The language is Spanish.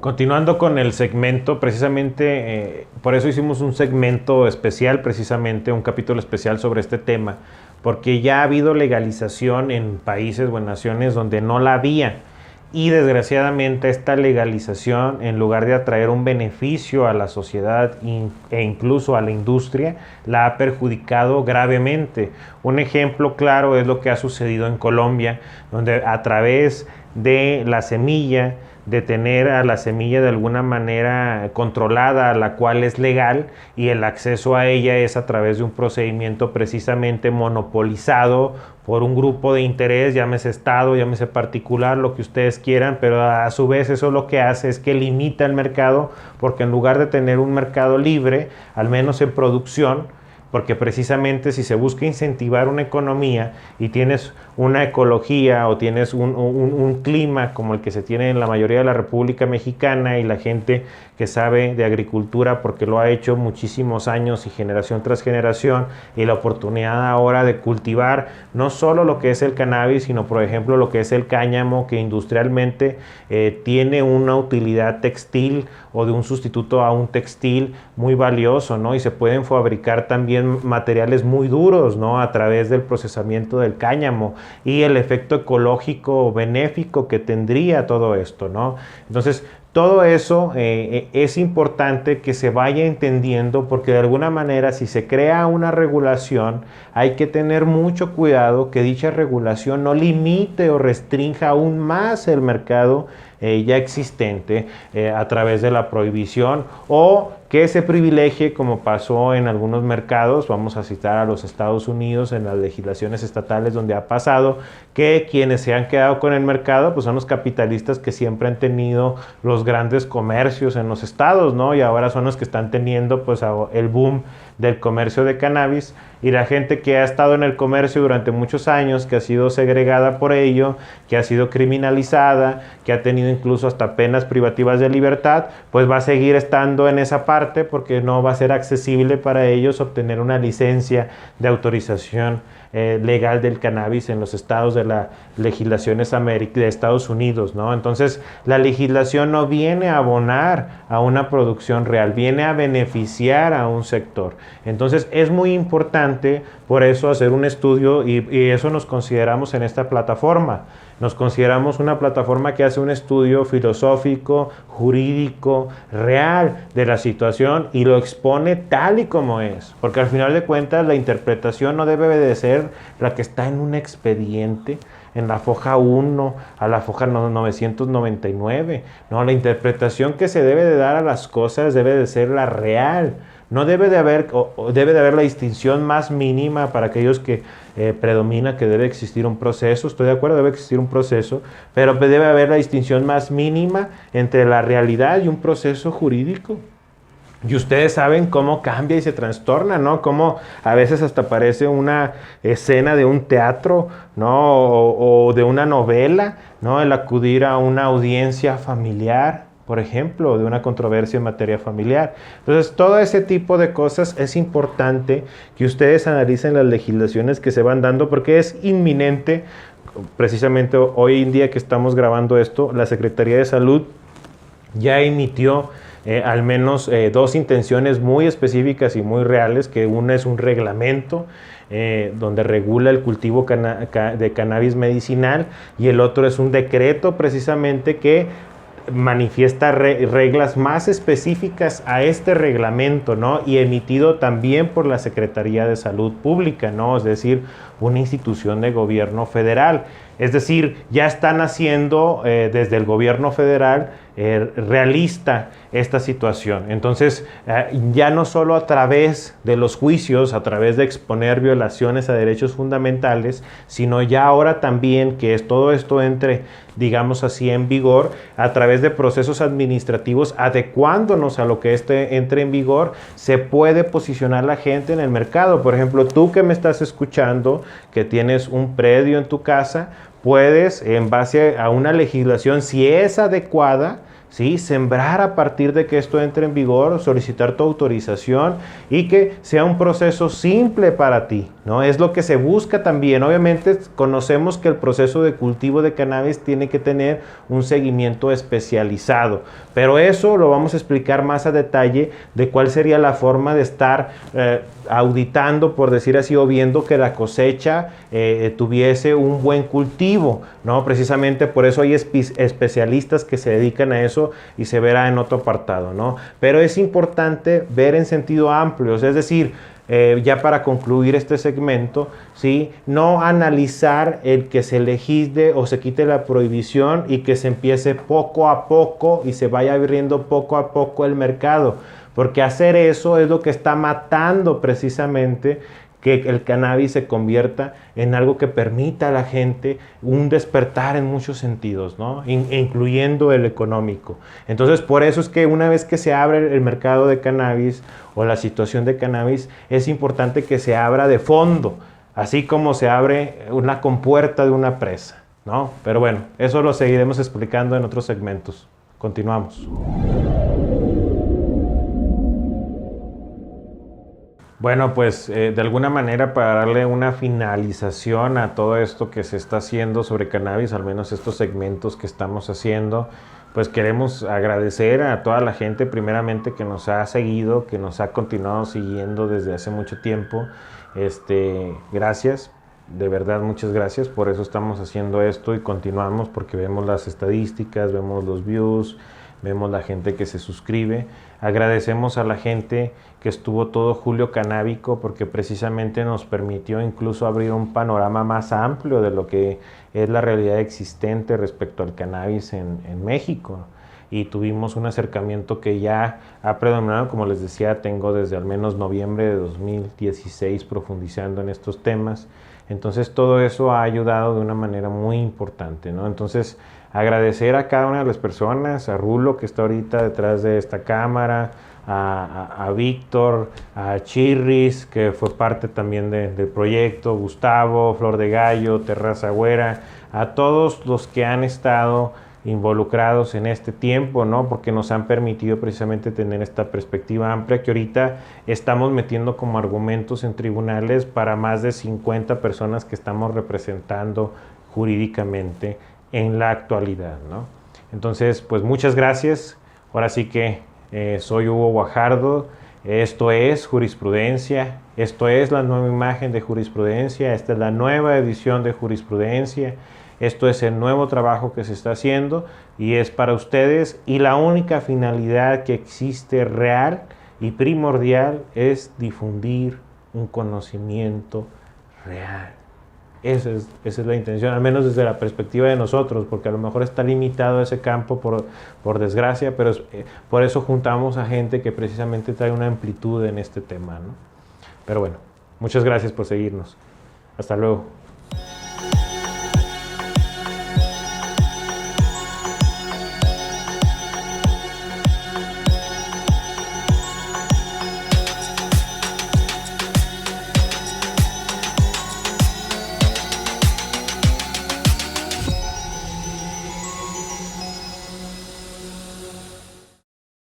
Continuando con el segmento, precisamente por eso hicimos un segmento especial, precisamente un capítulo especial sobre este tema, porque ya ha habido legalización en países o en naciones donde no la había. Y desgraciadamente esta legalización, en lugar de atraer un beneficio a la sociedad e incluso a la industria, la ha perjudicado gravemente. Un ejemplo claro es lo que ha sucedido en Colombia, donde a través de la semilla, de tener a la semilla de alguna manera controlada, la cual es legal, y el acceso a ella es a través de un procedimiento precisamente monopolizado por un grupo de interés, llámese Estado, llámese particular, lo que ustedes quieran, pero a su vez eso lo que hace es que limita el mercado, porque en lugar de tener un mercado libre, al menos en producción, porque precisamente si se busca incentivar una economía y tienes una ecología o tienes un clima como el que se tiene en la mayoría de la República Mexicana, y la gente que sabe de agricultura porque lo ha hecho muchísimos años y generación tras generación, y la oportunidad ahora de cultivar no solo lo que es el cannabis, sino por ejemplo lo que es el cáñamo, que industrialmente tiene una utilidad textil o de un sustituto a un textil muy valioso, ¿no? Y se pueden fabricar también materiales muy duros, ¿no? A través del procesamiento del cáñamo, y el efecto ecológico benéfico que tendría todo esto, ¿no? Entonces, todo eso es importante que se vaya entendiendo, porque de alguna manera si se crea una regulación hay que tener mucho cuidado que dicha regulación no limite o restrinja aún más el mercado ya existente a través de la prohibición, o que se privilegie, como pasó en algunos mercados. Vamos a citar a los Estados Unidos en las legislaciones estatales, donde ha pasado que quienes se han quedado con el mercado pues son los capitalistas que siempre han tenido los grandes comercios en los estados, ¿no? Y ahora son los que están teniendo pues el boom del comercio de cannabis, y la gente que ha estado en el comercio durante muchos años, que ha sido segregada por ello, que ha sido criminalizada, que ha tenido incluso hasta penas privativas de libertad, pues va a seguir estando en esa parte, porque no va a ser accesible para ellos obtener una licencia de autorización legal del cannabis en los estados de la legislación de Estados Unidos, ¿no? Entonces, la legislación no viene a abonar a una producción real, viene a beneficiar a un sector. Entonces, es muy importante por eso hacer un estudio, y eso nos consideramos en esta plataforma. Nos consideramos una plataforma que hace un estudio filosófico, jurídico, real de la situación, y lo expone tal y como es. Porque al final de cuentas la interpretación no debe de ser la que está en un expediente, en la foja 1 a la foja 999. No, la interpretación que se debe de dar a las cosas debe de ser la real. No debe de haber, o debe de haber la distinción más mínima para aquellos que predomina que debe existir un proceso. Estoy de acuerdo, debe existir un proceso, pero debe haber la distinción más mínima entre la realidad y un proceso jurídico. Y ustedes saben cómo cambia y se trastorna, ¿no? Cómo a veces hasta parece una escena de un teatro, ¿no? O de una novela, ¿no? El acudir a una audiencia familiar, por ejemplo, de una controversia en materia familiar. Entonces, todo ese tipo de cosas es importante que ustedes analicen las legislaciones que se van dando, porque es inminente. Precisamente hoy en día que estamos grabando esto, la Secretaría de Salud ya emitió al menos dos intenciones muy específicas y muy reales, que una es un reglamento donde regula el cultivo de cannabis medicinal, y el otro es un decreto precisamente que manifiesta reglas más específicas a este reglamento, ¿no? Y emitido también por la Secretaría de Salud Pública, ¿no? Es decir, una institución de gobierno federal. Es decir, ya están haciendo desde el gobierno federal realista esta situación. Entonces, ya no solo a través de los juicios, a través de exponer violaciones a derechos fundamentales, sino ya ahora también que todo esto entre, digamos así, en vigor, a través de procesos administrativos, adecuándonos a lo que entre en vigor, se puede posicionar la gente en el mercado. Por ejemplo, tú que me estás escuchando, que tienes un predio en tu casa, puedes, en base a una legislación, si es adecuada, ¿sí?, sembrar a partir de que esto entre en vigor, solicitar tu autorización, y que sea un proceso simple para ti, ¿no? Es lo que se busca también. Obviamente conocemos que el proceso de cultivo de cannabis tiene que tener un seguimiento especializado, pero eso lo vamos a explicar más a detalle de cuál sería la forma de estar auditando, por decir así, o viendo que la cosecha tuviese un buen cultivo, ¿no? Precisamente por eso hay especialistas que se dedican a eso y se verá en otro apartado, ¿no? Pero es importante ver en sentido amplio, es decir, ya para concluir este segmento, ¿sí? No analizar el que se legisle o se quite la prohibición y que se empiece poco a poco y se vaya abriendo poco a poco el mercado, porque hacer eso es lo que está matando precisamente que el cannabis se convierta en algo que permita a la gente un despertar en muchos sentidos, ¿no? Incluyendo el económico. Entonces, por eso es que una vez que se abre el mercado de cannabis o la situación de cannabis, es importante que se abra de fondo, así como se abre una compuerta de una presa, ¿no? Pero bueno, eso lo seguiremos explicando en otros segmentos. Continuamos. Bueno, pues de alguna manera para darle una finalización a todo esto que se está haciendo sobre cannabis, al menos estos segmentos que estamos haciendo, pues queremos agradecer a toda la gente primeramente que nos ha seguido, que nos ha continuado siguiendo desde hace mucho tiempo. Gracias, de verdad muchas gracias, por eso estamos haciendo esto y continuamos porque vemos las estadísticas, vemos los views, vemos la gente que se suscribe. Agradecemos a la gente que estuvo todo julio canábico porque precisamente nos permitió incluso abrir un panorama más amplio de lo que es la realidad existente respecto al cannabis en México. Y tuvimos un acercamiento que ya ha predominado, como les decía, tengo desde al menos noviembre de 2016 profundizando en estos temas. Entonces todo eso ha ayudado de una manera muy importante, ¿no? Entonces agradecer a cada una de las personas, a Rulo que está ahorita detrás de esta cámara, a Víctor, a Chirris que fue parte también del proyecto, Gustavo, Flor de Gallo, Terraza Güera, a todos los que han estado involucrados en este tiempo, ¿no? Porque nos han permitido precisamente tener esta perspectiva amplia que ahorita estamos metiendo como argumentos en tribunales para más de 50 personas que estamos representando jurídicamente en la actualidad, ¿no? Entonces, pues muchas gracias. Ahora sí que soy Hugo Guajardo. Esto es Jurisprudencia. Esto es la nueva imagen de Jurisprudencia. Esta es la nueva edición de Jurisprudencia. Esto es el nuevo trabajo que se está haciendo y es para ustedes, y la única finalidad que existe real y primordial es difundir un conocimiento real. Esa es la intención, al menos desde la perspectiva de nosotros, porque a lo mejor está limitado ese campo por desgracia, pero por eso juntamos a gente que precisamente trae una amplitud en este tema, ¿no? Pero bueno, muchas gracias por seguirnos. Hasta luego.